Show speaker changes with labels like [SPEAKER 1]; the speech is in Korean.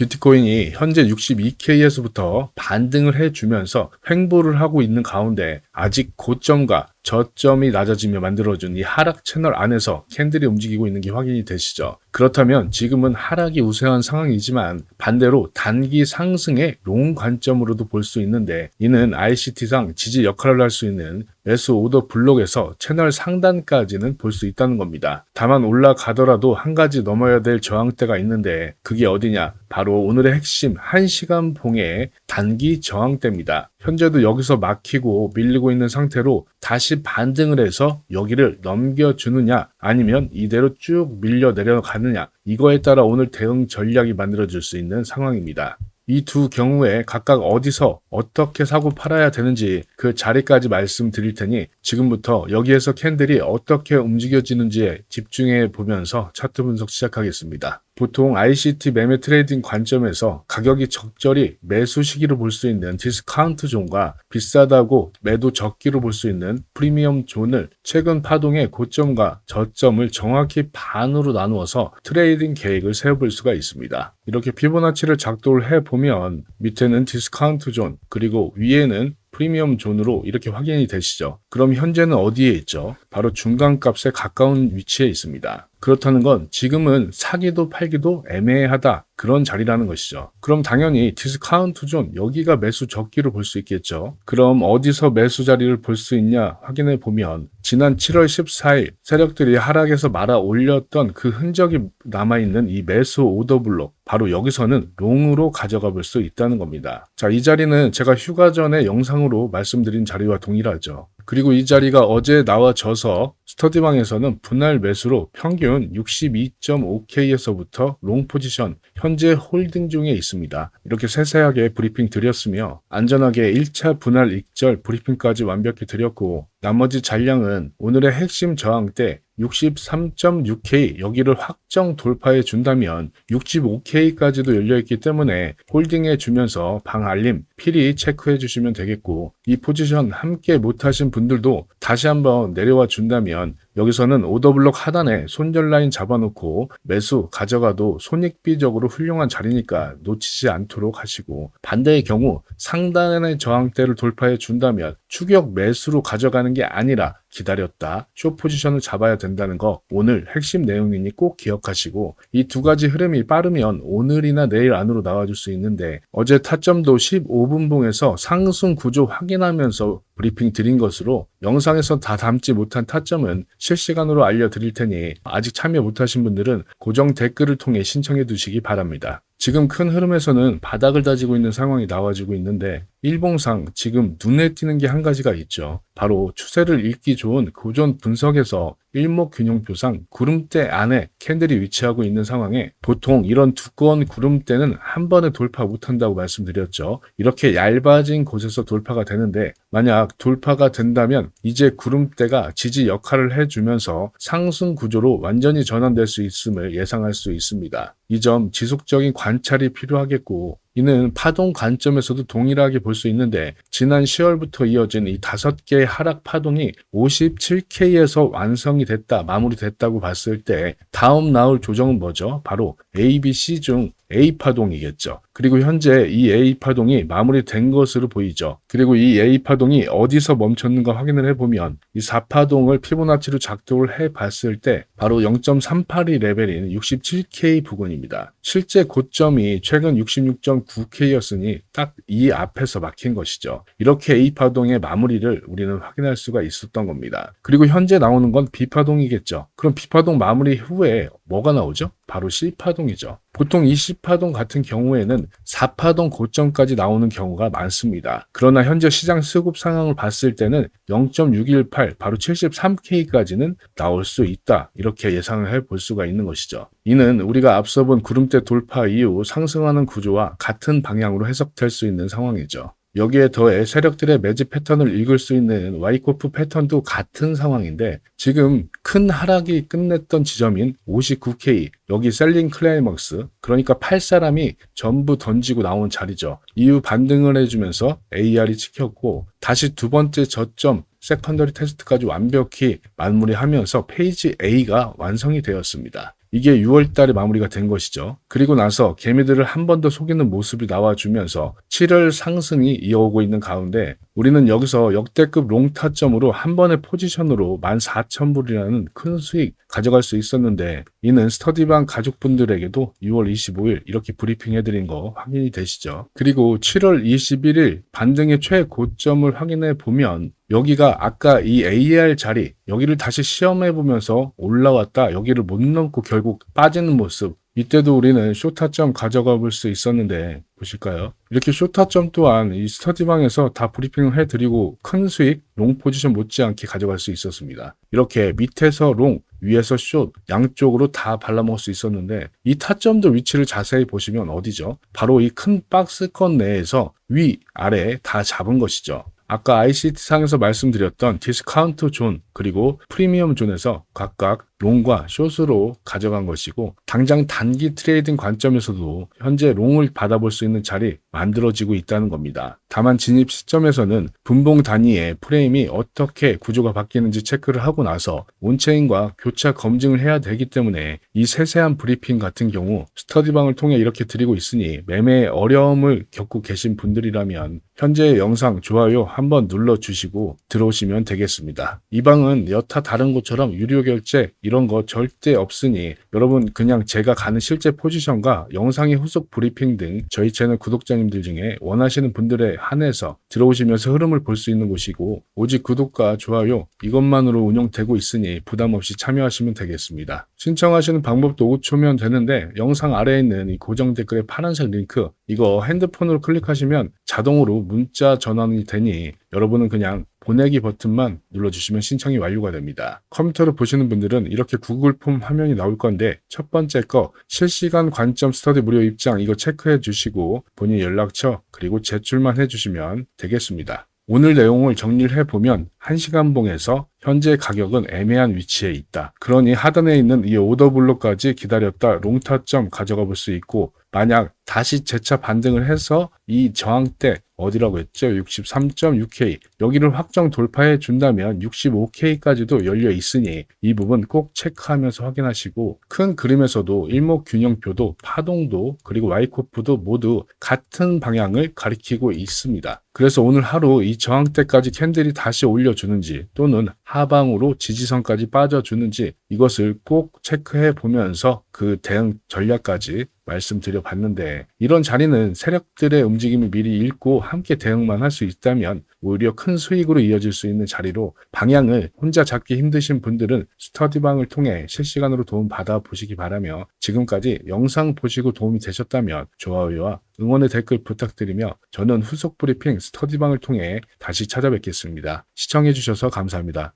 [SPEAKER 1] 비트코인이 현재 62K에서부터 반등을 해주면서 횡보를 하고 있는 가운데 아직 고점과 저점이 낮아지며 만들어준 이 하락 채널 안에서 캔들이 움직이고 있는 게 확인이 되시죠. 그렇다면 지금은 하락이 우세한 상황이지만 반대로 단기 상승의 롱 관점으로도 볼 수 있는데, 이는 ICT상 지지 역할을 할 수 있는 매수 오더 블록에서 채널 상단까지는 볼 수 있다는 겁니다. 다만 올라가더라도 한 가지 넘어야 될 저항대가 있는데, 그게 어디냐? 바로 오늘의 핵심 1시간 봉의 단기 저항대입니다. 현재도 여기서 막히고 밀리고 있는 상태로 다시 반등을 해서 여기를 넘겨주느냐, 아니면 이대로 쭉 밀려 내려가느냐, 이거에 따라 오늘 대응 전략이 만들어질 수 있는 상황입니다. 이 두 경우에 각각 어디서 어떻게 사고 팔아야 되는지 그 자리까지 말씀드릴 테니, 지금부터 여기에서 캔들이 어떻게 움직여지는지에 집중해 보면서 차트 분석 시작하겠습니다. 보통 ICT 매매 트레이딩 관점에서 가격이 적절히 매수 시기로 볼 수 있는 디스카운트 존과 비싸다고 매도 적기로 볼 수 있는 프리미엄 존을 최근 파동의 고점과 저점을 정확히 반으로 나누어서 트레이딩 계획을 세워볼 수가 있습니다. 이렇게 피보나치를 작동을 해보면 밑에는 디스카운트 존, 그리고 위에는 프리미엄 존으로 이렇게 확인이 되시죠. 그럼 현재는 어디에 있죠? 바로 중간값에 가까운 위치에 있습니다. 그렇다는 건 지금은 사기도 팔기도 애매하다, 그런 자리라는 것이죠. 그럼 당연히 디스카운트 존, 여기가 매수 적기로 볼 수 있겠죠. 그럼 어디서 매수 자리를 볼 수 있냐 확인해 보면, 지난 7월 14일 세력들이 하락에서 말아 올렸던 그 흔적이 남아있는 이 매수 오더 블록, 바로 여기서는 롱으로 가져가 볼 수 있다는 겁니다. 자, 이 자리는 제가 휴가 전에 영상으로 말씀드린 자리와 동일하죠. 그리고 이 자리가 어제 나와져서 스터디방에서는 분할 매수로 평균 62.5K에서부터 롱 포지션 현재 홀딩 중에 있습니다. 이렇게 세세하게 브리핑 드렸으며, 안전하게 1차 분할 익절 브리핑까지 완벽히 드렸고, 나머지 잔량은 오늘의 핵심 저항대 63.6K, 여기를 확정 돌파해 준다면 65K까지도 열려있기 때문에 홀딩해 주면서 방 알림 필히 체크해 주시면 되겠고, 이 포지션 함께 못하신 분들도 다시 한번 내려와 준다면 여기서는 오더블록 하단에 손절 라인 잡아놓고 매수 가져가도 손익비적으로 훌륭한 자리니까 놓치지 않도록 하시고, 반대의 경우 상단의 저항대를 돌파해 준다면 추격 매수로 가져가는 게 아니라 기다렸다 숏 포지션을 잡아야 된다는 거, 오늘 핵심 내용이니 꼭 기억하시고, 이 두 가지 흐름이 빠르면 오늘이나 내일 안으로 나와줄 수 있는데, 어제 타점도 15분봉에서 상승 구조 확인하면서 브리핑 드린 것으로 영상에서 다 담지 못한 타점은 실시간으로 알려드릴 테니 아직 참여 못하신 분들은 고정 댓글을 통해 신청해 두시기 바랍니다. 지금 큰 흐름에서는 바닥을 다지고 있는 상황이 나와지고 있는데, 일봉상 지금 눈에 띄는 게 한 가지가 있죠. 바로 추세를 읽기 좋은 고전 분석에서 일목균형표상 구름대 안에 캔들이 위치하고 있는 상황에, 보통 이런 두꺼운 구름대는 한 번에 돌파 못한다고 말씀드렸죠. 이렇게 얇아진 곳에서 돌파가 되는데, 만약 돌파가 된다면 이제 구름대가 지지 역할을 해주면서 상승 구조로 완전히 전환될 수 있음을 예상할 수 있습니다. 이 점 지속적인 관찰이 필요하겠고, 이는 파동 관점에서도 동일하게 볼 수 있는데, 지난 10월부터 이어진 이 5개의 하락 파동이 57K에서 완성이 됐다, 마무리됐다고 봤을 때 다음 나올 조정은 뭐죠? 바로 A, B, C 중 A 파동이겠죠. 그리고 현재 이 A 파동이 마무리된 것으로 보이죠. 그리고 이 A 파동이 어디서 멈췄는가 확인을 해보면, 이 4파동을 피보나치로 작동을 해봤을 때 바로 0.382 레벨인 67K 부근입니다. 실제 고점이 최근 66.9K였으니 딱 이 앞에서 막힌 것이죠. 이렇게 A 파동의 마무리를 우리는 확인할 수가 있었던 겁니다. 그리고 현재 나오는 건 B 파동이겠죠. 그럼 B 파동 마무리 후에 뭐가 나오죠? 바로 C 파동이죠. 보통 이 C 파동 같은 경우에는 4파동 고점까지 나오는 경우가 많습니다. 그러나 현재 시장 수급 상황을 봤을 때는 0.618, 바로 73K까지는 나올 수 있다, 이렇게 예상을 해볼 수가 있는 것이죠. 이는 우리가 앞서 본 구름대 돌파 이후 상승하는 구조와 같은 방향으로 해석될 수 있는 상황이죠. 여기에 더해 세력들의 매집 패턴을 읽을 수 있는 와이코프 패턴도 같은 상황인데, 지금 큰 하락이 끝냈던 지점인 59K, 여기 셀링 클라이막스, 그러니까 팔 사람이 전부 던지고 나온 자리죠. 이후 반등을 해주면서 AR이 찍혔고, 다시 두 번째 저점 세컨더리 테스트까지 완벽히 마무리하면서 페이지 A가 완성이 되었습니다. 이게 6월 달에 마무리가 된 것이죠. 그리고 나서 개미들을 한 번 더 속이는 모습이 나와주면서 7월 상승이 이어오고 있는 가운데 우리는 여기서 역대급 롱 타점으로 한 번의 포지션으로 14,000불이라는 큰 수익 가져갈 수 있었는데 이는 스터디방 가족분들에게도 6월 25일 이렇게 브리핑해드린 거 확인이 되시죠. 그리고 7월 21일 반등의 최고점을 확인해 보면 여기가 아까 이 AR 자리 여기를 다시 시험해 보면서 올라왔다 여기를 못 넘고 결국 빠지는 모습 이때도 우리는 쇼타점 가져가 볼 수 있었는데 보실까요? 이렇게 쇼타점 또한 이 스터디방에서 다 브리핑을 해드리고 큰 수익 롱 포지션 못지않게 가져갈 수 있었습니다. 이렇게 밑에서 롱 위에서 숏 양쪽으로 다 발라먹을 수 있었는데 이 타점도 위치를 자세히 보시면 어디죠? 바로 이 큰 박스권 내에서 위 아래 다 잡은 것이죠. 아까 ICT상에서 말씀드렸던 디스카운트 존 그리고 프리미엄 존에서 각각 롱과 숏으로 가져간 것이고 당장 단기 트레이딩 관점에서도 현재 롱을 받아볼 수 있는 자리 만들어지고 있다는 겁니다. 다만 진입 시점에서는 분봉 단위의 프레임이 어떻게 구조가 바뀌는지 체크를 하고 나서 온체인과 교차 검증을 해야 되기 때문에 이 세세한 브리핑 같은 경우 스터디방을 통해 이렇게 드리고 있으니 매매에 어려움을 겪고 계신 분들이라면 현재 영상 좋아요 한번 눌러주시고 들어오시면 되겠습니다. 이 방은 여타 다른 곳처럼 유료 결제 이런 거 절대 없으니 여러분 그냥 제가 가는 실제 포지션과 영상의 후속 브리핑 등 저희 채널 구독자님들 중에 원하시는 분들에 한해서 들어오시면서 흐름을 볼 수 있는 곳이고 오직 구독과 좋아요 이것만으로 운영되고 있으니 부담 없이 참여하시면 되겠습니다. 신청하시는 방법도 5초면 되는데 영상 아래에 있는 이 고정 댓글의 파란색 링크 이거 핸드폰으로 클릭하시면 자동으로 문자 전환이 되니 여러분은 그냥 보내기 버튼만 눌러주시면 신청이 완료가 됩니다. 컴퓨터로 보시는 분들은 이렇게 구글 폼 화면이 나올 건데 첫 번째 거 실시간 관점 스터디 무료 입장 이거 체크해 주시고 본인 연락처 그리고 제출만 해주시면 되겠습니다. 오늘 내용을 정리를 해보면 1시간봉에서 현재 가격은 애매한 위치에 있다. 그러니 하단에 있는 이 오더블록까지 기다렸다 롱타점 가져가 볼 수 있고 만약 다시 재차 반등을 해서 이 저항대 어디라고 했죠? 63.6K 여기를 확정 돌파해 준다면 65K까지도 열려 있으니 이 부분 꼭 체크하면서 확인하시고 큰 그림에서도 일목균형표도 파동도 그리고 와이코프도 모두 같은 방향을 가리키고 있습니다. 그래서 오늘 하루 이 저항대까지 캔들이 다시 올려주는지 또는 하방으로 지지선까지 빠져주는지 이것을 꼭 체크해 보면서 그 대응 전략까지 말씀드려 봤는데 이런 자리는 세력들의 움직임을 미리 읽고 함께 대응만 할 수 있다면 오히려 큰 수익으로 이어질 수 있는 자리로 방향을 혼자 잡기 힘드신 분들은 스터디방을 통해 실시간으로 도움 받아 보시기 바라며 지금까지 영상 보시고 도움이 되셨다면 좋아요와 응원의 댓글 부탁드리며 저는 후속 브리핑 스터디방을 통해 다시 찾아뵙겠습니다. 시청해 주셔서 감사합니다.